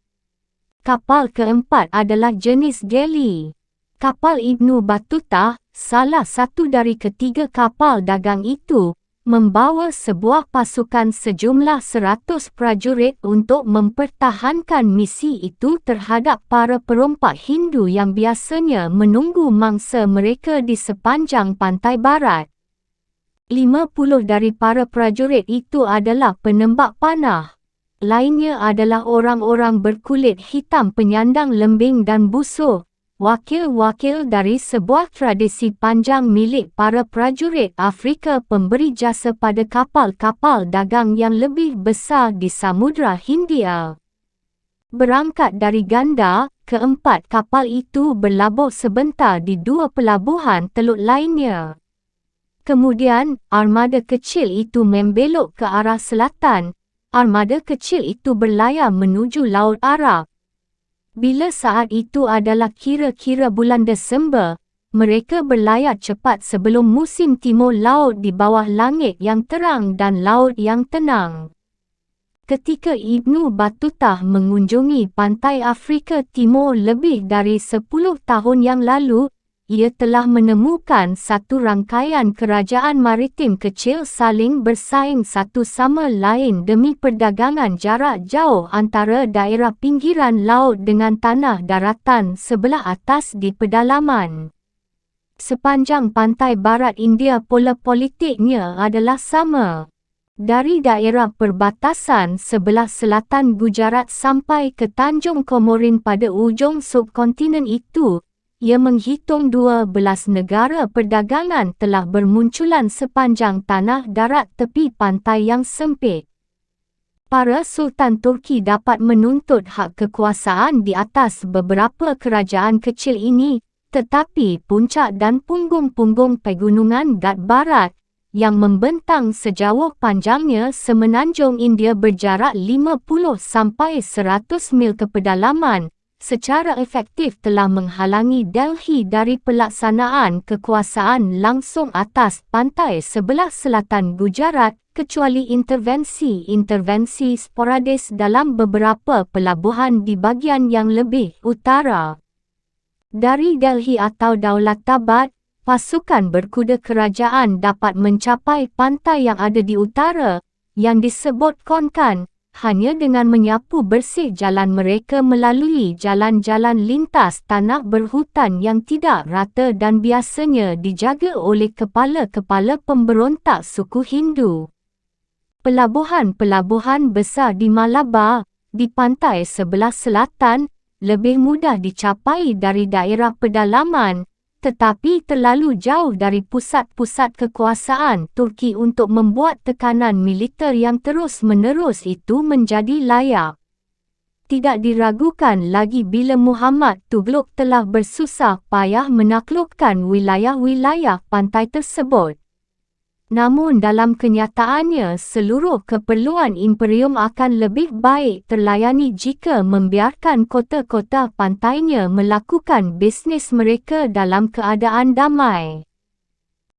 Kapal keempat adalah jenis galley. Kapal Ibnu Battuta, salah satu dari ketiga kapal dagang itu, membawa sebuah pasukan sejumlah 100 prajurit untuk mempertahankan misi itu terhadap para perompak Hindu yang biasanya menunggu mangsa mereka di sepanjang pantai barat. 50 dari para prajurit itu adalah penembak panah. Lainnya adalah orang-orang berkulit hitam penyandang lembing dan busur, wakil-wakil dari sebuah tradisi panjang milik para prajurit Afrika pemberi jasa pada kapal-kapal dagang yang lebih besar di Samudra Hindia. Berangkat dari Ganda, keempat kapal itu berlabuh sebentar di 2 pelabuhan teluk lainnya. Kemudian, armada kecil itu membelok ke arah selatan. Armada kecil itu berlayar menuju Laut Arab. Bila saat itu adalah kira-kira bulan Desember, mereka berlayar cepat sebelum musim timur laut di bawah langit yang terang dan laut yang tenang. Ketika Ibnu Battuta mengunjungi pantai Afrika Timur lebih dari 10 tahun yang lalu, ia telah menemukan satu rangkaian kerajaan maritim kecil saling bersaing satu sama lain demi perdagangan jarak jauh antara daerah pinggiran laut dengan tanah daratan sebelah atas di pedalaman. Sepanjang pantai barat India pola politiknya adalah sama. Dari daerah perbatasan sebelah selatan Gujarat sampai ke Tanjung Komorin pada ujung subkontinen itu, ia menghitung 12 negara perdagangan telah bermunculan sepanjang tanah darat tepi pantai yang sempit. Para Sultan Turki dapat menuntut hak kekuasaan di atas beberapa kerajaan kecil ini, tetapi puncak dan punggung-punggung pegunungan Ghat Barat, yang membentang sejauh panjangnya semenanjung India berjarak 50 sampai 100 mil ke pedalaman, secara efektif telah menghalangi Delhi dari pelaksanaan kekuasaan langsung atas pantai sebelah selatan Gujarat, kecuali intervensi sporadis dalam beberapa pelabuhan di bagian yang lebih utara. Dari Delhi atau Daulatabad, pasukan berkuda kerajaan dapat mencapai pantai yang ada di utara, yang disebut Konkan, hanya dengan menyapu bersih jalan mereka melalui jalan-jalan lintas tanah berhutan yang tidak rata dan biasanya dijaga oleh kepala-kepala pemberontak suku Hindu. Pelabuhan-pelabuhan besar di Malabar, di pantai sebelah selatan, lebih mudah dicapai dari daerah pedalaman, tetapi terlalu jauh dari pusat-pusat kekuasaan Turki untuk membuat tekanan militer yang terus-menerus itu menjadi layak. Tidak diragukan lagi bila Muhammad Tughlaq telah bersusah payah menaklukkan wilayah-wilayah pantai tersebut. Namun dalam kenyataannya seluruh keperluan imperium akan lebih baik terlayani jika membiarkan kota-kota pantainya melakukan bisnes mereka dalam keadaan damai.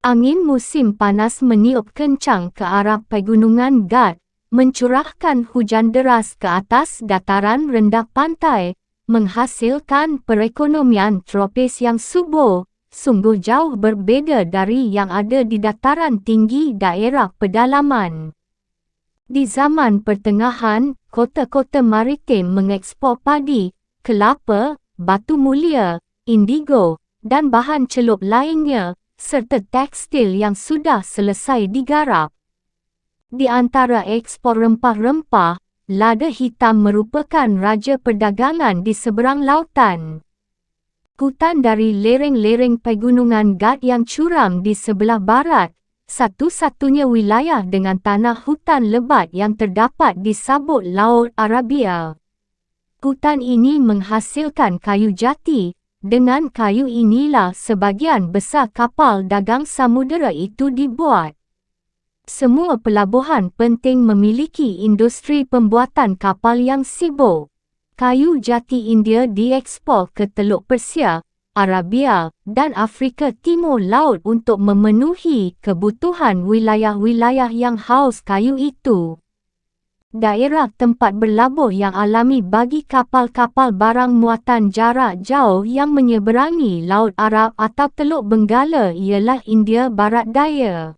Angin musim panas meniup kencang ke arah pegunungan Ghat, mencurahkan hujan deras ke atas dataran rendah pantai, menghasilkan perekonomian tropis yang subur, sungguh jauh berbeza dari yang ada di dataran tinggi daerah pedalaman. Di zaman pertengahan, kota-kota maritim mengekspor padi, kelapa, batu mulia, indigo, dan bahan celup lainnya, serta tekstil yang sudah selesai digarap. Di antara ekspor rempah-rempah, lada hitam merupakan raja perdagangan di seberang lautan. Hutan dari lereng-lereng pegunungan Ghat yang curam di sebelah barat, satu-satunya wilayah dengan tanah hutan lebat yang terdapat di sabut Laut Arabia. Hutan ini menghasilkan kayu jati, dengan kayu inilah sebahagian besar kapal dagang samudera itu dibuat. Semua pelabuhan penting memiliki industri pembuatan kapal yang sibuk. Kayu jati India diekspor ke Teluk Persia, Arabia, dan Afrika Timur Laut untuk memenuhi kebutuhan wilayah-wilayah yang haus kayu itu. Daerah tempat berlabuh yang alami bagi kapal-kapal barang muatan jarak jauh yang menyeberangi Laut Arab atau Teluk Benggala ialah India Barat Daya.